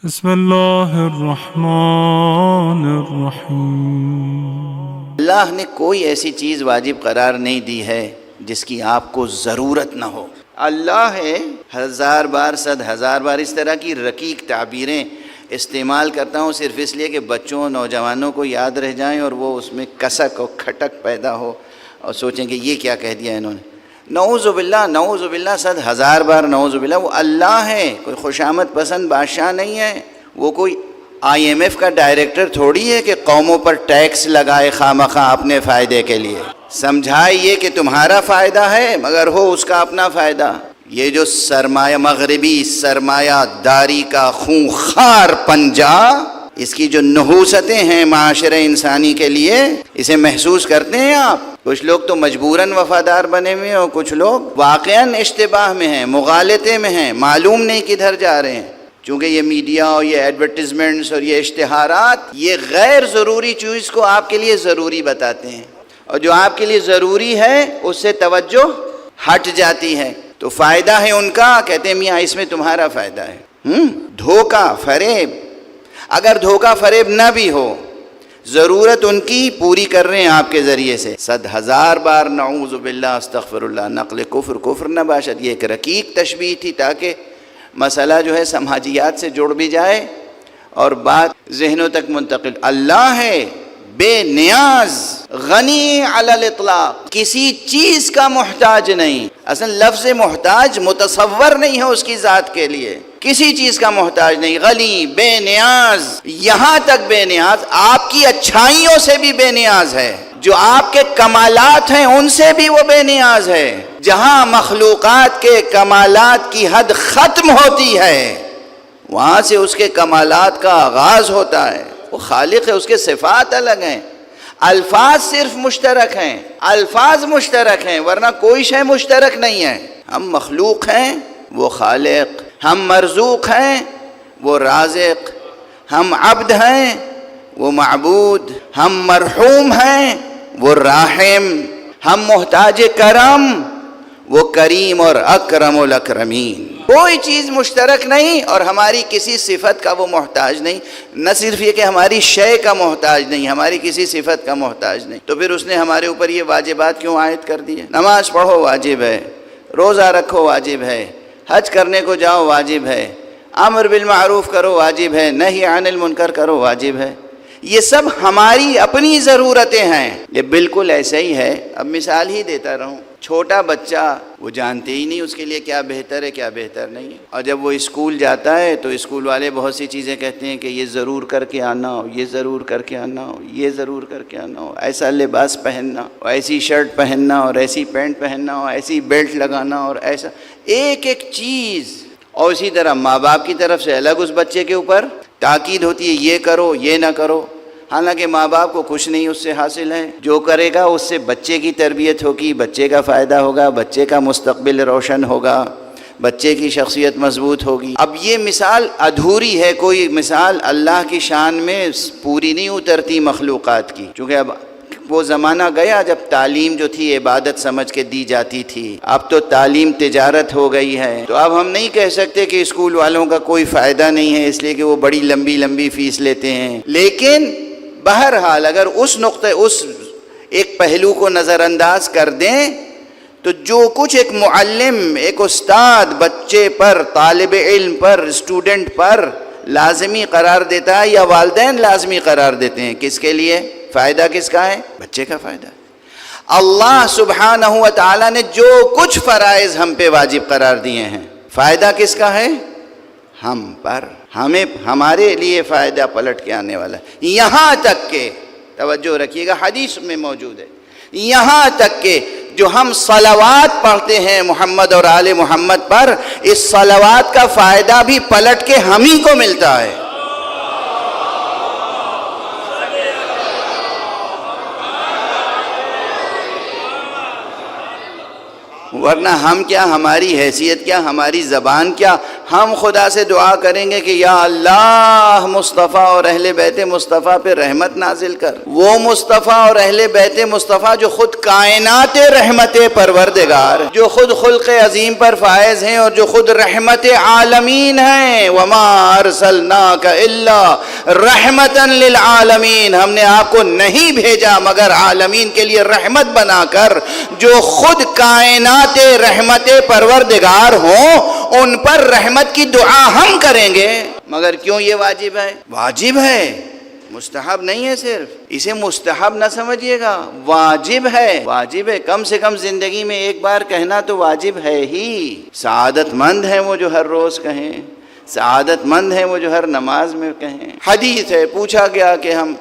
بسم اللہ الرحمن الرحیم۔ اللہ نے کوئی ایسی چیز واجب قرار نہیں دی ہے جس کی آپ کو ضرورت نہ ہو۔ اللہ ہے، ہزار بار صد ہزار بار اس طرح کی رقیق تعبیریں استعمال کرتا ہوں صرف اس لیے کہ بچوں نوجوانوں کو یاد رہ جائیں اور وہ اس میں کسک اور کھٹک پیدا ہو اور سوچیں کہ یہ کیا کہہ دیا انہوں نے۔ نعوذ باللہ صد ہزار بار نعوذ باللہ۔ وہ اللہ ہے، کوئی خوشامد پسند بادشاہ نہیں ہے، وہ کوئی IMF کا ڈائریکٹر تھوڑی ہے کہ قوموں پر ٹیکس لگائے خواہ اپنے فائدے کے لیے۔ سمجھائیے کہ تمہارا فائدہ ہے مگر ہو اس کا اپنا فائدہ۔ یہ جو سرمایہ مغربی سرمایہ داری کا خونخوار پنجہ، اس کی جو نحوستیں ہیں معاشرہ انسانی کے لیے، اسے محسوس کرتے ہیں آپ؟ کچھ لوگ تو مجبوراً وفادار بنے ہوئے ہیں اور کچھ لوگ واقعاً اشتباہ میں ہیں، مغالطے میں ہیں، معلوم نہیں کدھر جا رہے ہیں۔ چونکہ یہ میڈیا اور یہ ایڈورٹیزمنٹس اور یہ اشتہارات یہ غیر ضروری چیز کو آپ کے لیے ضروری بتاتے ہیں، اور جو آپ کے لیے ضروری ہے اس سے توجہ ہٹ جاتی ہے۔ تو فائدہ ہے ان کا، کہتے ہیں میاں اس میں تمہارا فائدہ ہے۔ دھوکہ فریب، اگر دھوکہ فریب نہ بھی ہو، ضرورت ان کی پوری کر رہے ہیں آپ کے ذریعے سے۔ صد ہزار بار نعوذ باللہ استغفر اللہ، نقل کفر نہ باشد۔ یہ ایک رقیق تشبیہ تھی تاکہ مسئلہ جو ہے سماجیات سے جڑ بھی جائے اور بات ذہنوں تک منتقل۔ اللہ ہے بے نیاز، غنی علی الاطلاق، کسی چیز کا محتاج نہیں۔ اصل لفظ محتاج متصور نہیں ہے اس کی ذات کے لیے، کسی چیز کا محتاج نہیں۔ غنی، بے نیاز، یہاں تک بے نیاز آپ کی اچھائیوں سے بھی بے نیاز ہے، جو آپ کے کمالات ہیں ان سے بھی وہ بے نیاز ہے۔ جہاں مخلوقات کے کمالات کی حد ختم ہوتی ہے وہاں سے اس کے کمالات کا آغاز ہوتا ہے۔ وہ خالق ہے، اس کے صفات الگ ہیں، الفاظ صرف مشترک ہیں، الفاظ مشترک ہیں ورنہ کوئی شے مشترک نہیں ہے۔ ہم مخلوق ہیں، وہ خالق، ہم مرزوق ہیں، وہ رازق، ہم عبد ہیں، وہ معبود، ہم مرحوم ہیں، وہ راحم، ہم محتاج کرم، وہ کریم اور اکرم الاکرمین۔ کوئی چیز مشترک نہیں اور ہماری کسی صفت کا وہ محتاج نہیں۔ نہ صرف یہ کہ ہماری شے کا محتاج نہیں، ہماری کسی صفت کا محتاج نہیں۔ تو پھر اس نے ہمارے اوپر یہ واجبات کیوں عائد کر دیے؟ نماز پڑھو واجب ہے، روزہ رکھو واجب ہے، حج کرنے کو جاؤ واجب ہے، امر بالمعروف کرو واجب ہے، نہی عن المنکر کرو واجب ہے۔ یہ سب ہماری اپنی ضرورتیں ہیں۔ یہ بالکل ایسا ہی ہے، اب مثال ہی دیتا رہوں۔ چھوٹا بچہ وہ جانتے ہی نہیں اس کے لیے کیا بہتر ہے کیا بہتر نہیں ہے، اور جب وہ اسکول جاتا ہے تو اسکول والے بہت سی چیزیں کہتے ہیں کہ یہ ضرور کر کے آنا ہو، یہ ضرور کر کے آنا ہو، یہ ضرور کر کے آنا ہو، ایسا لباس پہننا اور ایسی شرٹ پہننا اور ایسی پینٹ پہننا اور ایسی بیلٹ لگانا اور ایسا ایک ایک چیز۔ اور اسی طرح ماں باپ کی طرف سے الگ اس بچے کے اوپر تاکید ہوتی ہے یہ کرو یہ نہ کرو، حالانکہ ماں باپ کو کچھ نہیں اس سے حاصل ہے۔ جو کرے گا اس سے بچے کی تربیت ہوگی، بچے کا فائدہ ہوگا، بچے کا مستقبل روشن ہوگا، بچے کی شخصیت مضبوط ہوگی۔ اب یہ مثال ادھوری ہے، کوئی مثال اللہ کی شان میں پوری نہیں اترتی مخلوقات کی، چونکہ اب وہ زمانہ گیا جب تعلیم جو تھی عبادت سمجھ کے دی جاتی تھی، اب تو تعلیم تجارت ہو گئی ہے۔ تو اب ہم نہیں کہہ سکتے کہ اسکول والوں کا کوئی فائدہ نہیں ہے اس لیے کہ وہ بڑی لمبی لمبی فیس لیتے ہیں، لیکن بہرحال اگر اس نقطے اس ایک پہلو کو نظر انداز کر دیں تو جو کچھ ایک معلم، ایک استاد بچے پر، طالب علم پر، اسٹوڈنٹ پر لازمی قرار دیتا ہے یا والدین لازمی قرار دیتے ہیں، کس کے لیے؟ فائدہ کس کا ہے؟ بچے کا فائدہ۔ اللہ سبحانہ و تعالیٰ نے جو کچھ فرائض ہم پہ واجب قرار دیے ہیں، فائدہ کس کا ہے؟ ہم پر، ہمیں، ہمارے لیے فائدہ پلٹ کے آنے والا ہے۔ یہاں تک کہ توجہ رکھیے گا، حدیث میں موجود ہے، یہاں تک کہ جو ہم صلوات پڑھتے ہیں محمد اور آل محمد پر، اس صلوات کا فائدہ بھی پلٹ کے ہم ہی کو ملتا ہے۔ ورنہ ہم کیا، ہماری حیثیت کیا، ہماری زبان کیا، ہم خدا سے دعا کریں گے کہ یا اللہ مصطفیٰ اور اہل بیت مصطفیٰ پہ رحمت نازل کر، وہ مصطفیٰ اور اہل بیت مصطفیٰ جو خود کائنات رحمت پروردگار، جو خود خلق عظیم پر فائز ہیں اور جو خود رحمت عالمین ہیں۔ وما ارسلناک الا رحمتا للعالمین، ہم نے آپ کو نہیں بھیجا مگر عالمین کے لیے رحمت بنا کر۔ جو خود کائنات رحمت پروردگار ہوں ان پر رحمت کی دعا ہم کریں گے۔ مگر کیوں یہ واجب ہے؟ واجب ہے، مستحب نہیں ہے۔ صرف اسے مستحب نہ سمجھیے گا، واجب ہے، واجب ہے۔ کم سے کم زندگی میں ایک بار کہنا تو واجب ہے ہی۔ سعادت مند ہیں وہ جو ہر روز کہیں، سعادت مند ہیں وہ جو ہر نماز میں کہیں۔ حدیث ہے، پوچھا گیا کہ ہم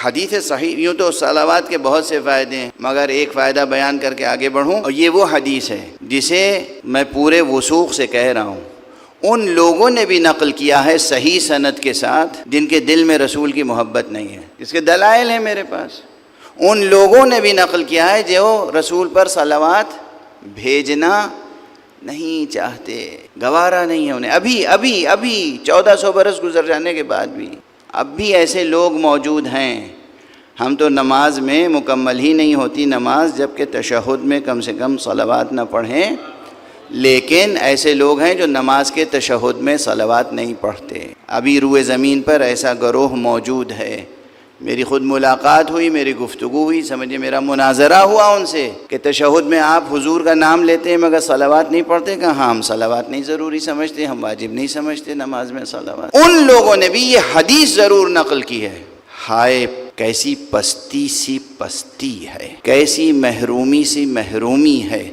حدیث صحیح، یوں تو صلوات کے بہت سے فائدے ہیں مگر ایک فائدہ بیان کر کے آگے بڑھوں، اور یہ وہ حدیث ہے جسے میں پورے وثوق سے کہہ رہا ہوں۔ ان لوگوں نے بھی نقل کیا ہے صحیح سند کے ساتھ جن کے دل میں رسول کی محبت نہیں ہے، اس کے دلائل ہیں میرے پاس۔ ان لوگوں نے بھی نقل کیا ہے جو رسول پر صلوات بھیجنا نہیں چاہتے، گوارا نہیں ہے انہیں، ابھی 1400 برس گزر جانے کے بعد بھی اب بھی ایسے لوگ موجود ہیں۔ ہم تو نماز میں مکمل ہی نہیں ہوتی نماز جب کہ تشہد میں کم سے کم صلوات نہ پڑھیں، لیکن ایسے لوگ ہیں جو نماز کے تشہد میں صلوات نہیں پڑھتے۔ ابھی روئے زمین پر ایسا گروہ موجود ہے۔ میری خود ملاقات ہوئی، میری گفتگو ہوئی، سمجھے میرا مناظرہ ہوا ان سے کہ تشہد میں آپ حضور کا نام لیتے ہیں مگر صلوات نہیں پڑھتے۔ کہ ہاں ہم صلوات نہیں ضروری سمجھتے، ہم واجب نہیں سمجھتے نماز میں صلوات۔ ان لوگوں نے بھی یہ حدیث ضرور نقل کی ہے۔ ہائے کیسی پستی سی پستی ہے، کیسی محرومی سی محرومی ہے،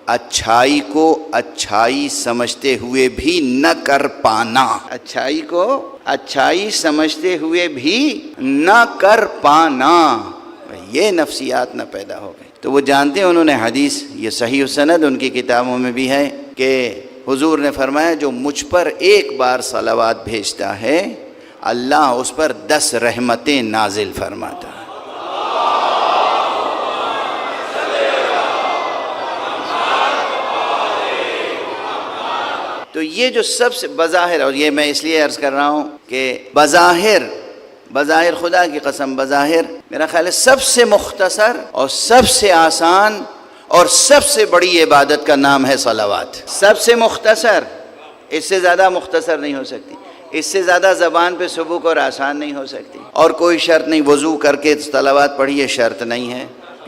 اچھائی کو اچھائی سمجھتے ہوئے بھی نہ کر پانا، اچھائی کو اچھائی سمجھتے ہوئے بھی نہ کر پانا، یہ نفسیات نہ پیدا ہو گئی۔ تو وہ جانتے ہیں، انہوں نے حدیث، یہ صحیح سند ان کی کتابوں میں بھی ہے کہ حضور نے فرمایا جو مجھ پر ایک بار صلوات بھیجتا ہے اللہ اس پر 10 رحمتیں نازل فرماتا ہے۔ تو یہ جو سب سے بظاہر، اور یہ میں اس لیے عرض کر رہا ہوں کہ بظاہر خدا کی قسم بظاہر میرا خیال ہے سب سے مختصر اور سب سے آسان اور سب سے بڑی عبادت کا نام ہے صلوات۔ سب سے مختصر، اس سے زیادہ مختصر نہیں ہو سکتی، اس سے زیادہ زبان پہ سبک اور آسان نہیں ہو سکتی، اور کوئی شرط نہیں وضو کر کے صلوات پڑھیے، شرط نہیں ہے۔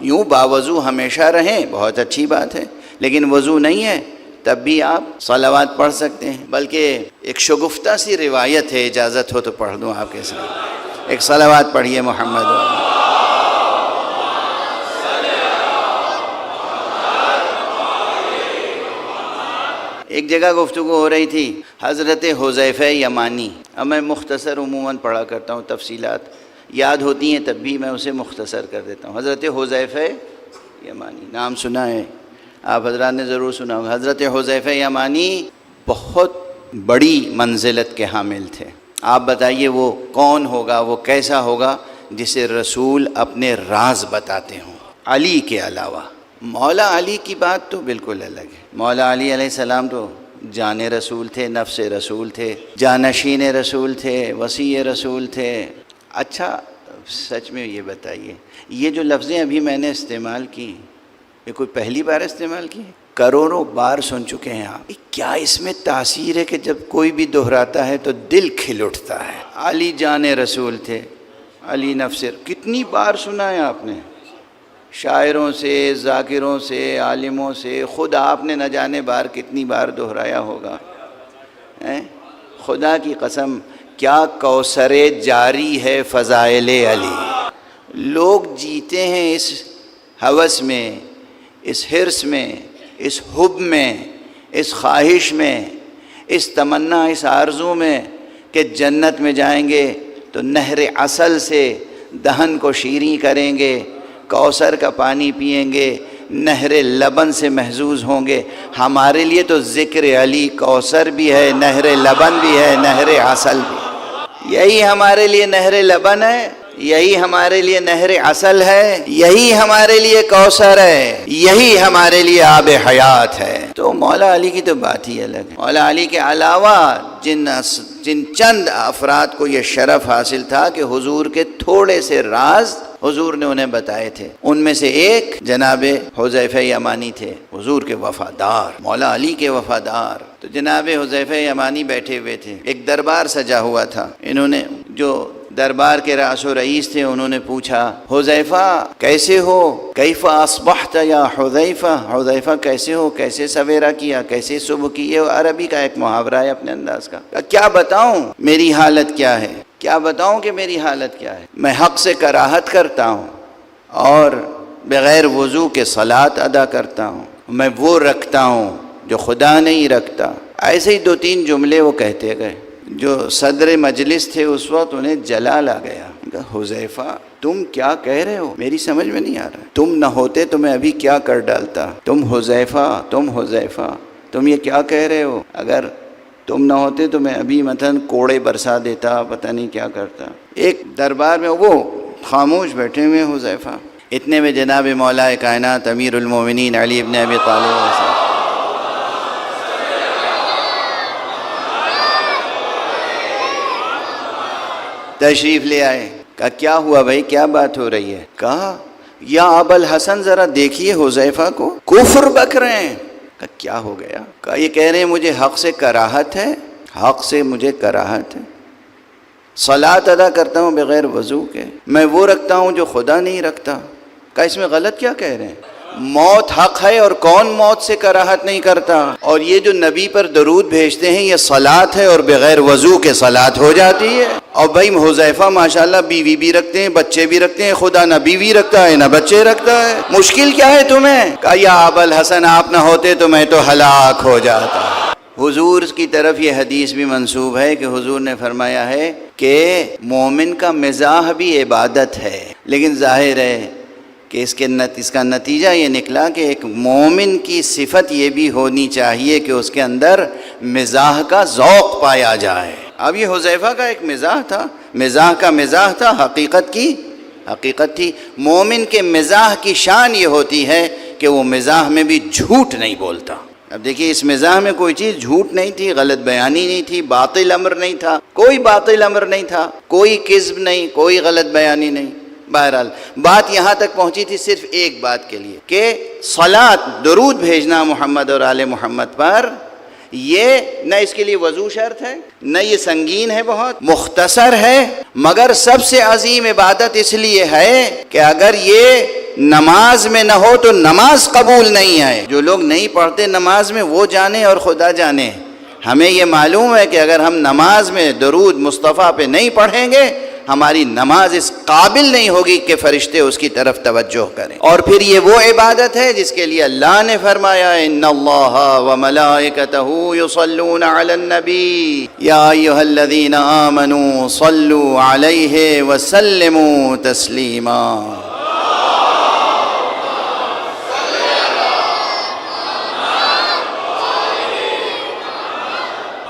یوں باوضو ہمیشہ رہیں بہت اچھی بات ہے، لیکن وضو نہیں ہے تب بھی آپ صلوات پڑھ سکتے ہیں۔ بلکہ ایک شگفتہ سی روایت ہے، اجازت ہو تو پڑھ دوں آپ کے ساتھ۔ ایک صلوات پڑھیے محمد۔ ایک جگہ گفتگو ہو رہی تھی حضرت حذیفہ یمانی، اب میں مختصر عموماً پڑھا کرتا ہوں، تفصیلات یاد ہوتی ہیں تب بھی میں اسے مختصر کر دیتا ہوں۔ حضرت حذیفہ یمانی نام سنا ہے آپ حضرات نے، ضرور سنا ہوگا۔ حضرت حذیفہ یمانی بہت بڑی منزلت کے حامل تھے۔ آپ بتائیے وہ کون ہوگا، وہ کیسا ہوگا جسے رسول اپنے راز بتاتے ہوں علی کے علاوہ۔ مولا علی کی بات تو بالکل الگ ہے۔ مولا علی علیہ السلام تو جان رسول تھے، نفس رسول تھے، جانشین رسول تھے، وصی رسول تھے۔ اچھا سچ میں یہ بتائیے، یہ جو لفظیں ابھی میں نے استعمال کی یہ کوئی پہلی بار استعمال کی؟ کروڑوں بار سن چکے ہیں آپ۔ کیا اس میں تاثیر ہے کہ جب کوئی بھی دہراتا ہے تو دل کھل اٹھتا ہے؟ علی جان رسول تھے، علی نفس، کتنی بار سنا ہے آپ نے، شاعروں سے، ذاکروں سے، عالموں سے، خود آپ نے نہ جانے بار کتنی بار دہرایا ہوگا۔ خدا کی قسم کیا کوثر جاری ہے فضائل علی۔ لوگ جیتے ہیں اس ہوس میں، اس حرص میں، اس حب میں، اس خواہش میں، اس تمنا، اس آرزو میں کہ جنت میں جائیں گے تو نہر عسل سے دہن کو شیریں کریں گے، کوثر کا پانی پئیں گے، نہر لبن سے محظوظ ہوں گے۔ ہمارے لیے تو ذکر علی کوثر بھی ہے، نہر لبن بھی ہے، نہر عسل بھی ہے۔ یہی ہمارے لیے نہر لبن ہے یہی ہمارے لیے نہر عسل ہے، یہی ہمارے لیے کوثر ہے، یہی ہمارے لیے آب حیات ہے۔ تو مولا علی کی تو بات ہی الگ ہے۔ مولا علی کے علاوہ جن چند افراد کو یہ شرف حاصل تھا کہ حضور کے تھوڑے سے راز حضور نے انہیں بتائے تھے، ان میں سے ایک جناب حذیفہ یمانی تھے، حضور کے وفادار، مولا علی کے وفادار۔ تو جناب حذیفہ یمانی بیٹھے ہوئے تھے، ایک دربار سجا ہوا تھا، انہوں نے جو دربار کے رأس و رئیس تھے انہوں نے پوچھا، حذیفہ کیسے ہو؟ کیف اصبحت یا حذیفہ؟ حذیفہ کیسے ہو؟ کیسے سویرا کیا؟ کیسے صبح کی؟ یہ عربی کا ایک محاورہ ہے اپنے انداز کا۔ کیا بتاؤں میری حالت کیا ہے؟ کیا بتاؤں کہ میری حالت کیا ہے؟ میں حق سے کراہت کرتا ہوں اور بغیر وضو کے صلاۃ ادا کرتا ہوں، میں وہ رکھتا ہوں جو خدا نہیں رکھتا۔ ایسے ہی دو تین جملے وہ کہتے گئے، جو صدر مجلس تھے اس وقت انہیں جلال آ گیا۔ حذیفہ تم کیا کہہ رہے ہو؟ میری سمجھ میں نہیں آ رہا، تم نہ ہوتے تو میں ابھی کیا کر ڈالتا۔ تم حذیفہ تم یہ کیا کہہ رہے ہو؟ اگر تم نہ ہوتے تو میں ابھی مثلا کوڑے برسا دیتا، پتہ نہیں کیا کرتا۔ ایک دربار میں وہ خاموش بیٹھے ہوئے حذیفہ، اتنے میں جناب مولا کائنات امیر المومنین علی ابن ابی طالب تشریف لے آئے۔ کہا کیا ہوا بھائی، کیا بات ہو رہی ہے؟ کہا یا ابا الحسن ذرا دیکھیے حذیفہ کو، کفر بک رہے ہیں۔ کہا کیا ہو گیا؟ کہا یہ کہہ رہے ہیں مجھے حق سے کراہت ہے، حق سے مجھے کراہت ہے، صلاۃ ادا کرتا ہوں بغیر وضو کے، میں وہ رکھتا ہوں جو خدا نہیں رکھتا۔ کہا اس میں غلط کیا کہہ رہے ہیں؟ موت حق ہے اور کون موت سے کراہت نہیں کرتا؟ اور یہ جو نبی پر درود بھیجتے ہیں یہ صلاۃ ہے اور بغیر وضو کے صلاۃ ہو جاتی ہے۔ اور بھائی حذیفہ ماشاءاللہ بیوی بھی رکھتے ہیں، بچے بھی رکھتے ہیں، خدا نہ بیوی رکھتا ہے نہ بچے رکھتا ہے، مشکل کیا ہے تمہیں؟ کہا یا ابا الحسن آپ نہ ہوتے تو میں تو ہلاک ہو جاتا۔ حضور کی طرف یہ حدیث بھی منسوب ہے کہ حضور نے فرمایا ہے کہ مومن کا مزاح بھی عبادت ہے، لیکن ظاہر ہے کہ اس کا نتیجہ یہ نکلا کہ ایک مومن کی صفت یہ بھی ہونی چاہیے کہ اس کے اندر مزاح کا ذوق پایا جائے۔ اب یہ حذیفہ کا ایک مزاح تھا، مزاح کا مزاح تھا، حقیقت کی حقیقت تھی۔ مومن کے مزاح کی شان یہ ہوتی ہے کہ وہ مزاح میں بھی جھوٹ نہیں بولتا۔ اب دیکھیے اس مزاح میں کوئی چیز جھوٹ نہیں تھی، غلط بیانی نہیں تھی، باطل امر نہیں تھا، کوئی باطل امر نہیں تھا، کوئی کذب نہیں، کوئی غلط بیانی نہیں۔ بہرحال بات یہاں تک پہنچی تھی صرف ایک بات کے لیے کہ صلاۃ، درود بھیجنا محمد اور آل محمد پر، یہ نہ اس کے لیے وضو شرط ہے، نہ یہ سنگین ہے، بہت مختصر ہے، مگر سب سے عظیم عبادت اس لیے ہے کہ اگر یہ نماز میں نہ ہو تو نماز قبول نہیں ہے۔ جو لوگ نہیں پڑھتے نماز میں وہ جانے اور خدا جانے، ہمیں یہ معلوم ہے کہ اگر ہم نماز میں درود مصطفیٰ پہ نہیں پڑھیں گے ہماری نماز اس قابل نہیں ہوگی کہ فرشتے اس کی طرف توجہ کریں۔ اور پھر یہ وہ عبادت ہے جس کے لیے اللہ نے فرمایا ان اللہ وملائکتہ یصلون علی النبی یا ایھا الذین آمنوا صلوا علیہ وسلموا تسلیما۔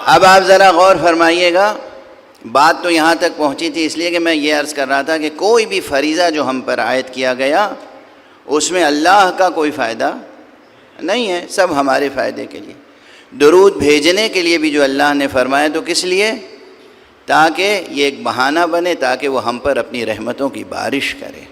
اب آپ ذرا غور فرمائیے گا، بات تو یہاں تک پہنچی تھی اس لیے کہ میں یہ عرض کر رہا تھا کہ کوئی بھی فریضہ جو ہم پر عائد کیا گیا اس میں اللہ کا کوئی فائدہ نہیں ہے، سب ہمارے فائدے کے لیے۔ درود بھیجنے کے لیے بھی جو اللہ نے فرمایا تو کس لیے؟ تاکہ یہ ایک بہانہ بنے، تاکہ وہ ہم پر اپنی رحمتوں کی بارش کرے۔